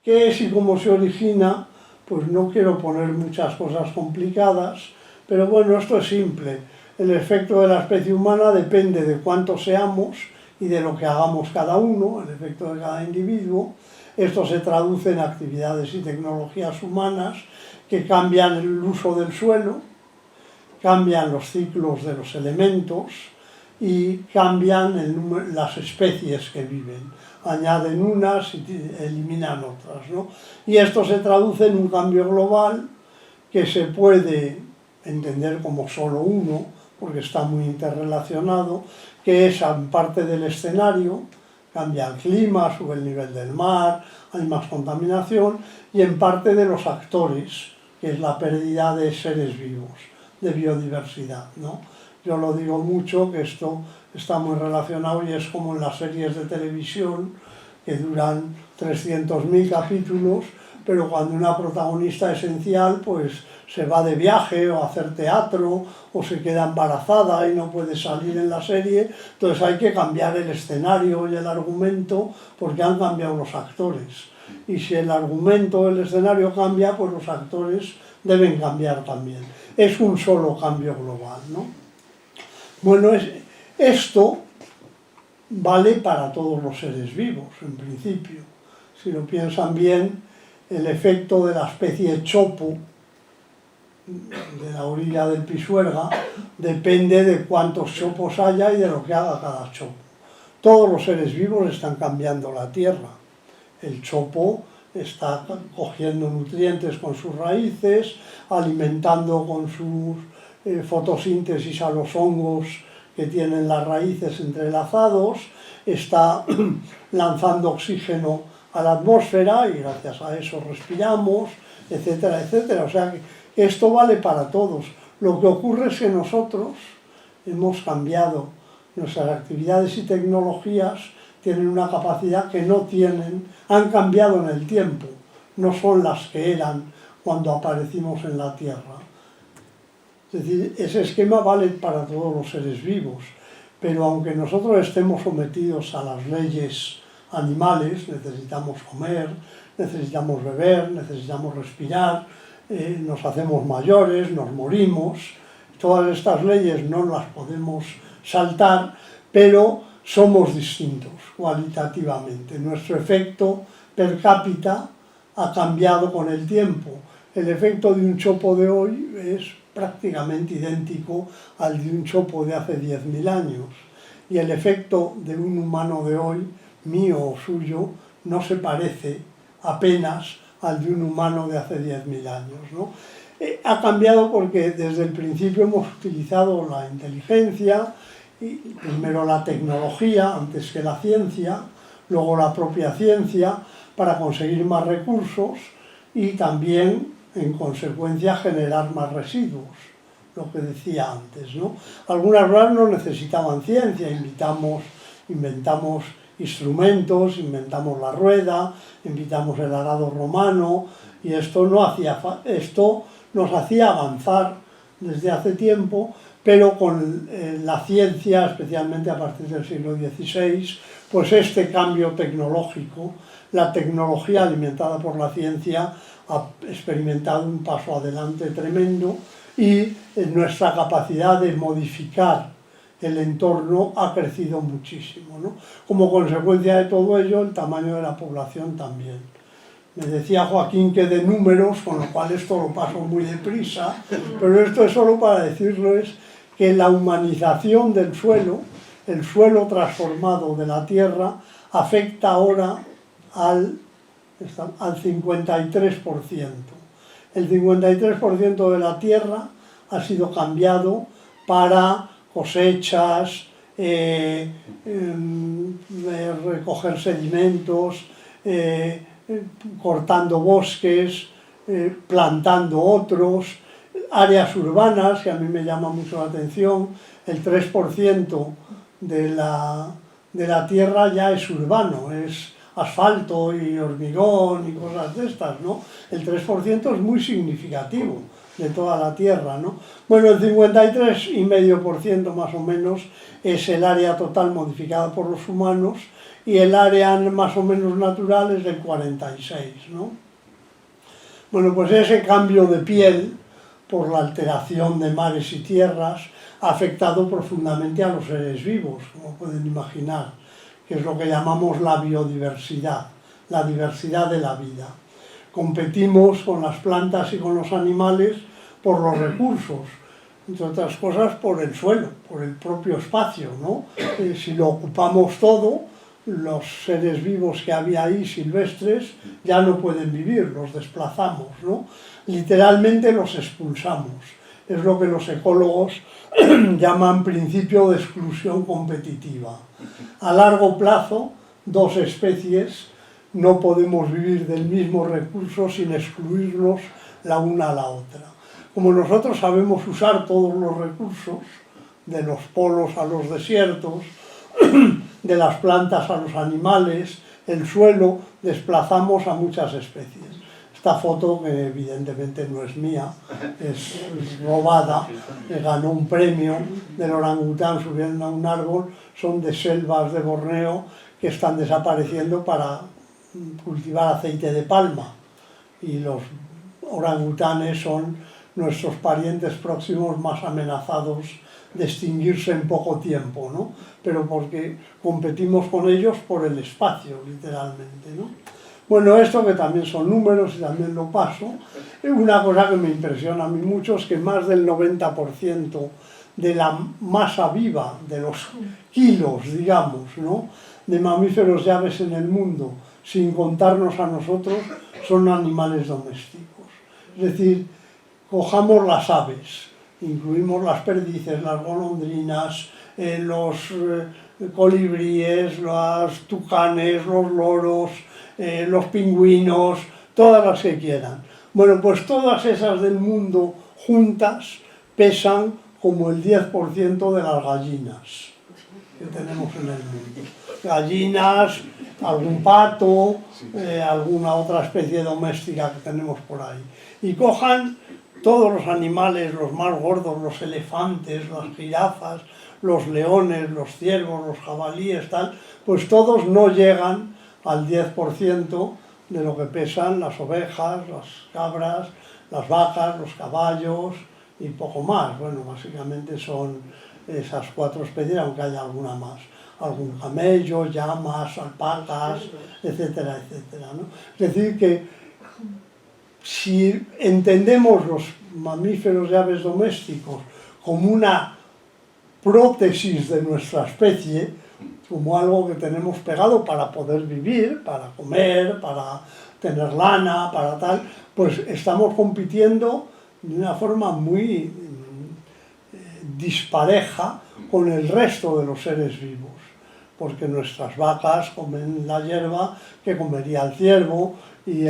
¿Qué es y cómo se origina? Pues no quiero poner muchas cosas complicadas, pero bueno, esto es simple. El efecto de la especie humana depende de cuántos seamos y de lo que hagamos cada uno, el efecto de cada individuo. Esto se traduce en actividades y tecnologías humanas que cambian el uso del suelo, cambian los ciclos de los elementos y cambian las especies que viven. Añaden unas y eliminan otras, ¿no? Y esto se traduce en un cambio global que se puede entender como solo uno, porque está muy interrelacionado, que es en parte del escenario, cambia el clima, sube el nivel del mar, hay más contaminación, y en parte de los actores, que es la pérdida de seres vivos, de biodiversidad, ¿no? Yo lo digo mucho, que esto está muy relacionado y es como en las series de televisión que duran 300.000 capítulos, pero cuando una protagonista esencial pues se va de viaje o a hacer teatro o se queda embarazada y no puede salir en la serie, entonces hay que cambiar el escenario y el argumento porque han cambiado los actores. Y si el argumento o el escenario cambia, pues los actores deben cambiar también. Es un solo cambio global, ¿no? Bueno, esto vale para todos los seres vivos, en principio. Si lo piensan bien, el efecto de la especie chopo, de la orilla del Pisuerga, depende de cuántos chopos haya y de lo que haga cada chopo. Todos los seres vivos están cambiando la tierra. El chopo está cogiendo nutrientes con sus raíces, alimentando con sus fotosíntesis a los hongos que tienen las raíces entrelazados, está lanzando oxígeno a la atmósfera y gracias a eso respiramos, etcétera, etcétera. O sea que esto vale para todos. Lo que ocurre es que nosotros hemos cambiado, nuestras actividades y tecnologías tienen una capacidad que no tienen, han cambiado en el tiempo, no son las que eran cuando aparecimos en la Tierra. Es decir, ese esquema vale para todos los seres vivos, pero aunque nosotros estemos sometidos a las leyes animales, necesitamos comer, necesitamos beber, necesitamos respirar, nos hacemos mayores, nos morimos, todas estas leyes no las podemos saltar, pero somos distintos cualitativamente. Nuestro efecto per cápita ha cambiado con el tiempo. El efecto de un chopo de hoy es prácticamente idéntico al de un chopo de hace 10.000 años. Y el efecto de un humano de hoy, mío o suyo, no se parece apenas al de un humano de hace 10.000 años, ¿no? Ha cambiado porque desde el principio hemos utilizado la inteligencia, y primero la tecnología antes que la ciencia, luego la propia ciencia para conseguir más recursos y también en consecuencia generar más residuos, lo que decía antes, ¿no? Algunas cosas no necesitaban ciencia, inventamos instrumentos, inventamos la rueda, inventamos el arado romano y esto nos hacía avanzar desde hace tiempo, pero con la ciencia, especialmente a partir del siglo XVI, pues este cambio tecnológico, la tecnología alimentada por la ciencia ha experimentado un paso adelante tremendo y nuestra capacidad de modificar el entorno ha crecido muchísimo, ¿no? Como consecuencia de todo ello, el tamaño de la población también. Me decía Joaquín que de números, con lo cual esto lo paso muy deprisa, pero esto es solo para decirles que la humanización del suelo, el suelo transformado de la Tierra, afecta ahora al 53%. El 53% de la Tierra ha sido cambiado para cosechas, recoger sedimentos, cortando bosques, plantando otros, áreas urbanas, que a mí me llama mucho la atención. El 3% de la Tierra ya es urbano, es asfalto y hormigón y cosas de estas, ¿no? El 3% es muy significativo de toda la Tierra, ¿no? Bueno, el 53,5% más o menos es el área total modificada por los humanos y el área más o menos natural es del 46%, ¿no? Bueno, pues ese cambio de piel por la alteración de mares y tierras ha afectado profundamente a los seres vivos, como pueden imaginar, que es lo que llamamos la biodiversidad, la diversidad de la vida. Competimos con las plantas y con los animales por los recursos, entre otras cosas por el suelo, por el propio espacio, ¿no? Si lo ocupamos todo, los seres vivos que había ahí silvestres ya no pueden vivir, los desplazamos, ¿no? Literalmente los expulsamos. Es lo que los ecólogos llaman principio de exclusión competitiva. A largo plazo, dos especies no podemos vivir del mismo recurso sin excluirlos la una a la otra. Como nosotros sabemos usar todos los recursos, de los polos a los desiertos, de las plantas a los animales, el suelo, desplazamos a muchas especies. Esta foto, que evidentemente no es mía, es robada, ganó un premio del orangután subiendo a un árbol, son de selvas de Borneo que están desapareciendo para cultivar aceite de palma, y los orangutanes son nuestros parientes próximos más amenazados de extinguirse en poco tiempo, ¿no? Pero porque competimos con ellos por el espacio, literalmente, ¿no? Bueno, esto que también son números y también lo paso, una cosa que me impresiona a mí mucho es que más del 90% de la masa viva, de los kilos, digamos, ¿no?, de mamíferos y aves en el mundo, sin contarnos a nosotros, son animales domésticos. Es decir, cojamos las aves, incluimos las perdices, las golondrinas, los colibríes, los tucanes, los loros, los pingüinos, todas las que quieran. Bueno, pues todas esas del mundo juntas pesan como el 10% de las gallinas que tenemos en el mundo. Gallinas, algún pato, alguna otra especie doméstica que tenemos por ahí. Y cojan todos los animales, los más gordos, los elefantes, las jirafas, los leones, los ciervos, los jabalíes, tal, pues todos no llegan al 10% de lo que pesan las ovejas, las cabras, las vacas, los caballos y poco más. Bueno, básicamente son esas 4 especies, aunque haya alguna más. Algún camello, llamas, alpacas, etcétera, etcétera, ¿no? Es decir que si entendemos los mamíferos y aves domésticos como una prótesis de nuestra especie, como algo que tenemos pegado para poder vivir, para comer, para tener lana, para tal, pues estamos compitiendo de una forma muy dispareja con el resto de los seres vivos, porque nuestras vacas comen la hierba que comería el ciervo, y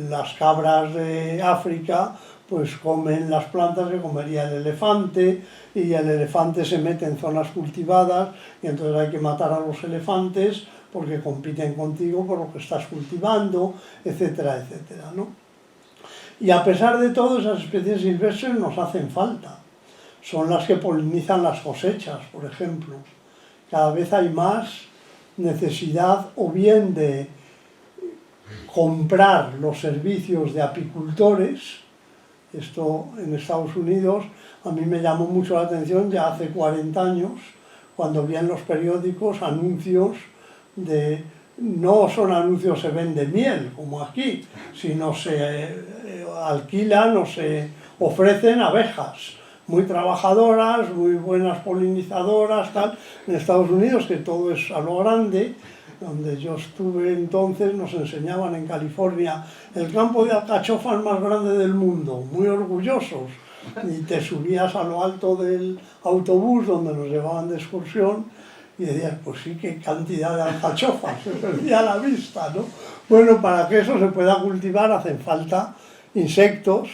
las cabras de África pues comen las plantas que comería el elefante, y el elefante se mete en zonas cultivadas y entonces hay que matar a los elefantes porque compiten contigo por lo que estás cultivando, etcétera, etcétera, ¿no? Y a pesar de todo, esas especies silvestres nos hacen falta. Son las que polinizan las cosechas, por ejemplo. Cada vez hay más necesidad o bien de comprar los servicios de apicultores. Esto en Estados Unidos a mí me llamó mucho la atención ya hace 40 años, cuando vi en los periódicos anuncios de, no son anuncios se vende miel como aquí, sino se alquilan o se ofrecen abejas muy trabajadoras, muy buenas polinizadoras, tal. En Estados Unidos, que todo es a lo grande, donde yo estuve entonces, nos enseñaban en California el campo de alcachofas más grande del mundo, muy orgullosos, y te subías a lo alto del autobús donde nos llevaban de excursión y decías, pues sí, qué cantidad de alcachofas, se perdía la vista, ¿no? Bueno, para que eso se pueda cultivar hacen falta insectos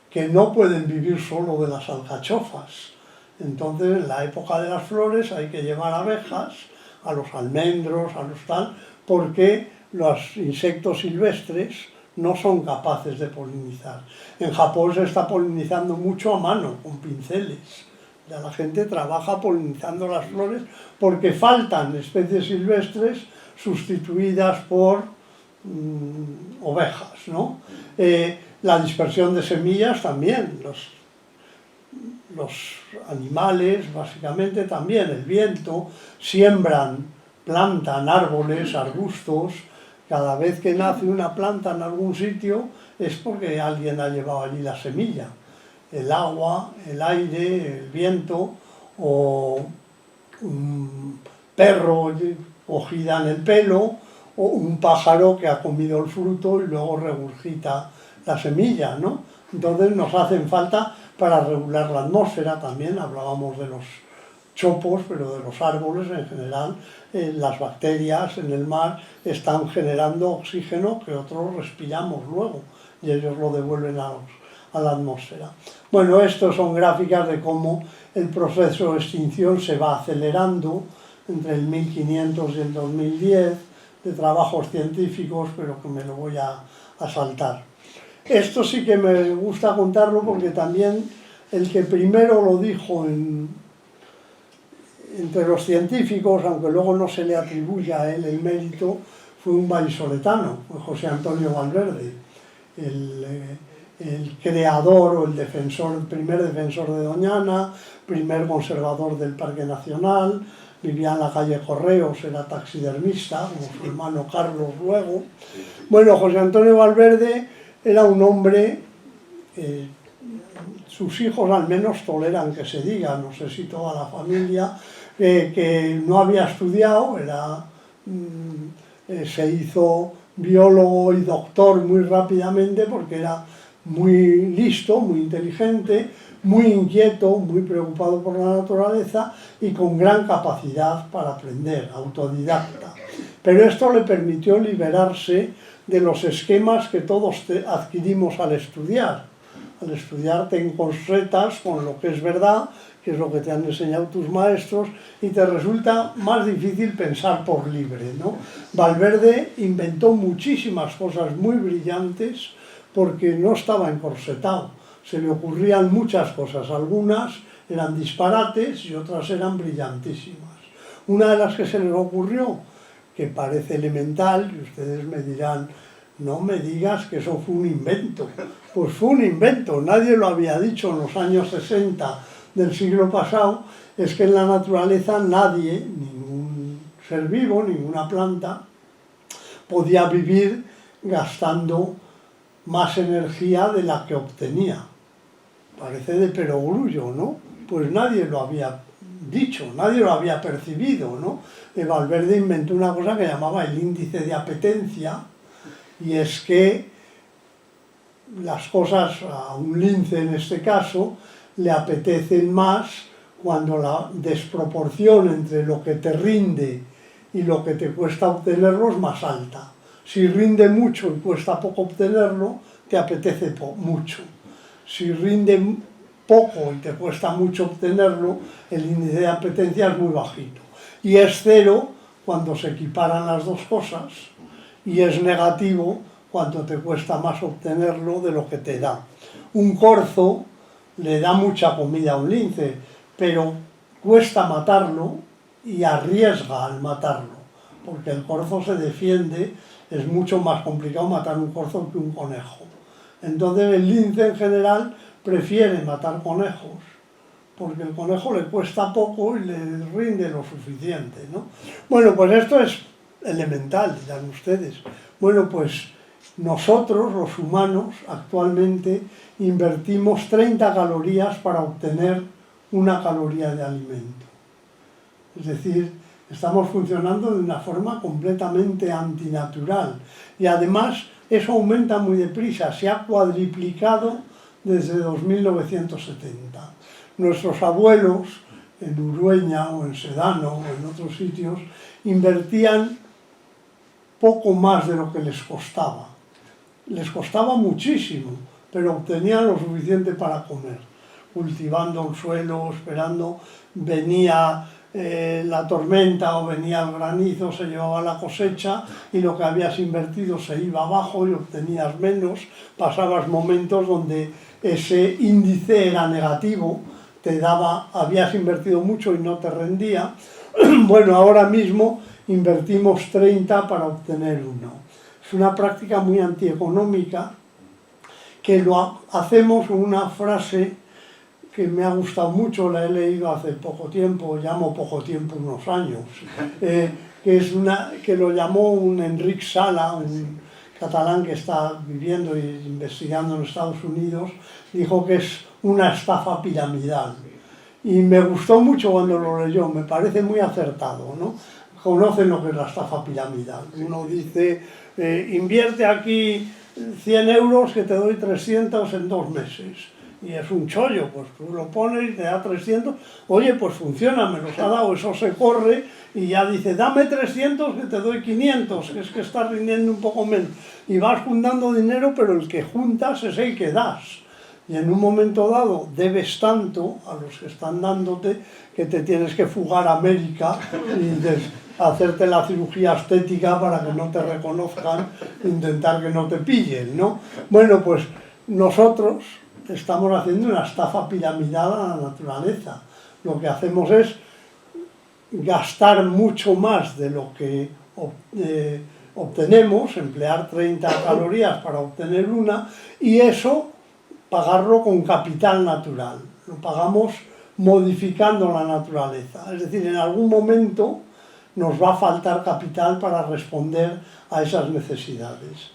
que no pueden vivir solo de las alcachofas. Entonces, en la época de las flores hay que llevar abejas a los almendros, a los tal, porque los insectos silvestres no son capaces de polinizar. En Japón se está polinizando mucho a mano, con pinceles. Ya la gente trabaja polinizando las flores porque faltan especies silvestres sustituidas por ovejas, ¿no? La dispersión de semillas también, los animales básicamente también, el viento, siembran, plantan árboles, arbustos. Cada vez que nace una planta en algún sitio es porque alguien ha llevado allí la semilla. El agua, el aire, el viento, o un perro cogida en el pelo, o un pájaro que ha comido el fruto y luego regurgita la semilla, ¿no? Entonces nos hacen falta para regular la atmósfera también. Hablábamos de los chopos, pero de los árboles en general. Las bacterias en el mar están generando oxígeno que otros respiramos luego y ellos lo devuelven a la atmósfera. Bueno, estos son gráficas de cómo el proceso de extinción se va acelerando entre el 1500 y el 2010, de trabajos científicos, pero que me lo voy a saltar. Esto sí que me gusta contarlo porque también el que primero lo dijo entre los científicos, aunque luego no se le atribuya a él el mérito, fue un vallisoletano, fue José Antonio Valverde, el creador o el primer defensor de Doñana, primer conservador del Parque Nacional, vivía en la calle Correos, era taxidermista, como su hermano Carlos luego. Bueno, José Antonio Valverde era un hombre, sus hijos al menos toleran que se diga, no sé si toda la familia, que no había estudiado, se hizo biólogo y doctor muy rápidamente porque era muy listo, muy inteligente, muy inquieto, muy preocupado por la naturaleza y con gran capacidad para aprender, autodidacta. Pero esto le permitió liberarse de los esquemas que todos adquirimos al estudiar. Al estudiar te encorsetas con lo que es verdad, que es lo que te han enseñado tus maestros, y te resulta más difícil pensar por libre, ¿no? Valverde inventó muchísimas cosas muy brillantes porque no estaba encorsetado. Se le ocurrían muchas cosas, algunas eran disparates y otras eran brillantísimas. Una de las que se les ocurrió, que parece elemental, y ustedes me dirán, no me digas que eso fue un invento. Pues fue un invento, nadie lo había dicho en los años 60 del siglo pasado, es que en la naturaleza nadie, ningún ser vivo, ninguna planta, podía vivir gastando más energía de la que obtenía. Parece de perogrullo, ¿no? Pues nadie lo había dicho, nadie lo había percibido, ¿no? Valverde inventó una cosa que llamaba el índice de apetencia, y es que las cosas, a un lince en este caso, le apetecen más cuando la desproporción entre lo que te rinde y lo que te cuesta obtenerlo es más alta. Si rinde mucho y cuesta poco obtenerlo, te apetece mucho. Si rinde poco y te cuesta mucho obtenerlo, el índice de apetencia es muy bajito. Y es cero cuando se equiparan las dos cosas, y es negativo cuando te cuesta más obtenerlo de lo que te da. Un corzo le da mucha comida a un lince, pero cuesta matarlo y arriesga al matarlo, porque el corzo se defiende, es mucho más complicado matar un corzo que un conejo. Entonces el lince en general prefiere matar conejos, porque el conejo le cuesta poco y le rinde lo suficiente, ¿no? Bueno, pues esto es elemental, dirán ustedes. Bueno, pues nosotros, los humanos, actualmente invertimos 30 calorías para obtener una caloría de alimento. Es decir, estamos funcionando de una forma completamente antinatural. Y además, eso aumenta muy deprisa, se ha cuadriplicado desde 2970. Nuestros abuelos, en Urueña o en Sedano o en otros sitios, invertían poco más de lo que les costaba. Les costaba muchísimo, pero obtenían lo suficiente para comer. Cultivando el suelo, esperando, venía la tormenta o venía el granizo, se llevaba la cosecha y lo que habías invertido se iba abajo y obtenías menos, pasabas momentos donde ese índice era negativo, te daba, habías invertido mucho y no te rendía. Bueno, ahora mismo invertimos 30 para obtener 1. Es una práctica muy antieconómica que lo hacemos con una frase que me ha gustado mucho, la he leído hace poco tiempo, llamo poco tiempo, unos años, que lo llamó un Enric Sala, un catalán que está viviendo e investigando en Estados Unidos, dijo que es una estafa piramidal. Y me gustó mucho cuando lo leyó, me parece muy acertado, ¿no? Conocen lo que es la estafa piramidal. Uno dice, invierte aquí 100 euros que te doy 300 en 2 meses. Y es un chollo, pues tú lo pones y te da 300, oye, pues funciona, me los ha dado, eso se corre y ya dice, dame 300 que te doy 500, que es que estás rindiendo un poco menos. Y vas juntando dinero, pero el que juntas es el que das. Y en un momento dado debes tanto a los que están dándote que te tienes que fugar a América y hacerte la cirugía estética para que no te reconozcan, intentar que no te pillen, ¿no? Bueno, pues nosotros estamos haciendo una estafa piramidal a la naturaleza. Lo que hacemos es gastar mucho más de lo que obtenemos, emplear 30 calorías para obtener 1, y eso pagarlo con capital natural. Lo pagamos modificando la naturaleza. Es decir, en algún momento nos va a faltar capital para responder a esas necesidades.